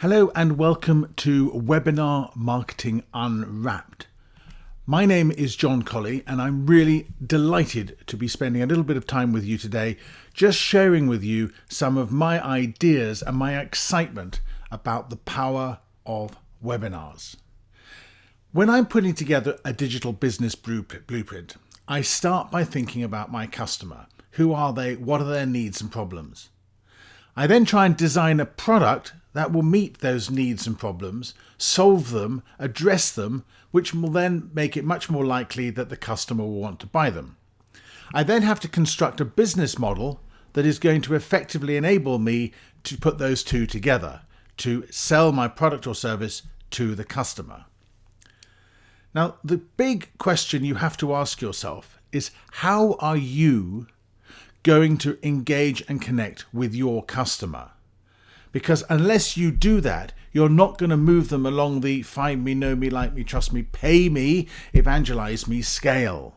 Hello and welcome to Webinar Marketing Unwrapped. My name is Colley and I'm really delighted to be spending a little bit of time with you today, just sharing with you some of my ideas and my excitement about the power of webinars. When I'm putting together a digital business blueprint, I start by thinking about my customer. Who are they? What are their needs and problems? I then try and design a product that will meet those needs and problems, solve them, address them, which will then make it much more likely that the customer will want to buy them. I then have to construct a business model that is going to effectively enable me to put those two together, to sell my product or service to the customer. Now, the big question you have to ask yourself is, how are you going to engage and connect with your customer? Because unless you do that, you're not going to move them along the find me, know me, like me, trust me, pay me, evangelize me scale.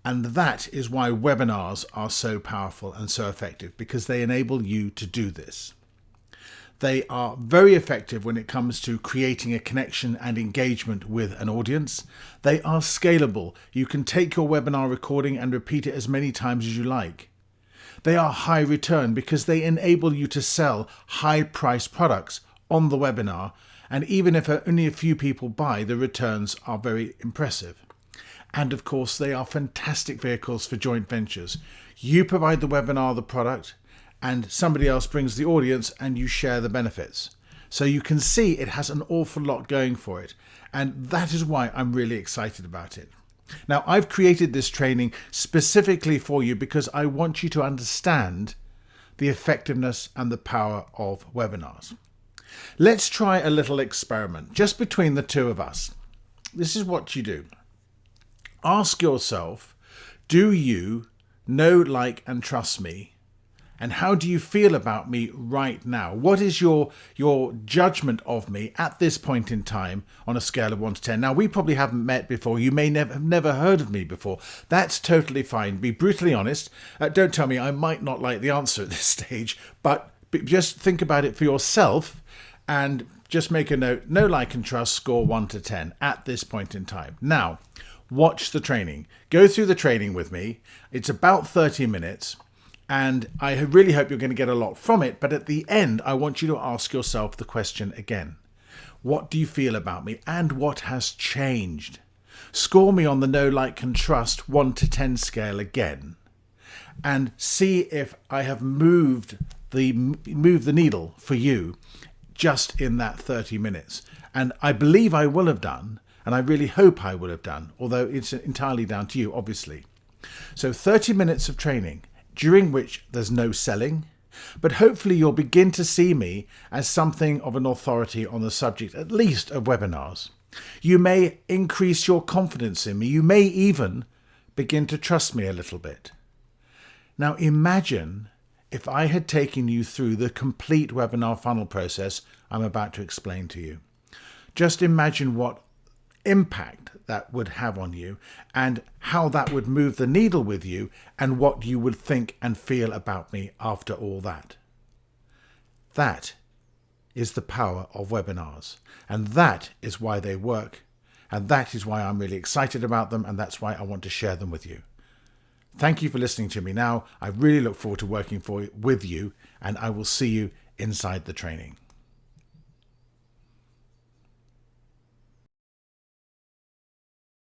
And that is why webinars are so powerful and so effective, because they enable you to do this. They are very effective when it comes to creating a connection and engagement with an audience. They are scalable. You can take your webinar recording and repeat it as many times as you like. They are high return because they enable you to sell high-priced products on the webinar, and even if only a few people buy, the returns are very impressive. And of course, they are fantastic vehicles for joint ventures. You provide the webinar, the product, and somebody else brings the audience and you share the benefits. So you can see it has an awful lot going for it, and that is why I'm really excited about it. Now, I've created this training specifically for you because I want you to understand the effectiveness and the power of webinars. Let's try a little experiment just between the two of us. This is what you do. Ask yourself, do you know, like, and trust me? And how do you feel about me right now? What is your judgment of me at this point in time on a scale of 1 to 10? Now, we probably haven't met before. You may have never heard of me before. That's totally fine. Be brutally honest. Don't tell me I might not like the answer at this stage, but just think about it for yourself and just make a note. Know, like, and trust, score 1 to 10 at this point in time. Now, watch the training. Go through the training with me. It's about 30 minutes. And I really hope you're going to get a lot from it. But at the end, I want you to ask yourself the question again. What do you feel about me? And what has changed? Score me on the know, like, and trust 1 to 10 scale again. And see if I have moved the needle for you just in that 30 minutes. And I believe I will have done. And I really hope I will have done. Although it's entirely down to you, obviously. So 30 minutes of training, during which there's no selling, but hopefully you'll begin to see me as something of an authority on the subject, at least of webinars. You may increase your confidence in me. You may even begin to trust me a little bit. Now imagine if I had taken you through the complete webinar funnel process I'm about to explain to you. Just imagine what impact that would have on you and how that would move the needle with you and what you would think and feel about me after all that. That is the power of webinars, and that is why they work, and that is why I'm really excited about them, and that's why I want to share them with you. Thank you for listening to me now. I really look forward to working with you, and I will see you inside the training.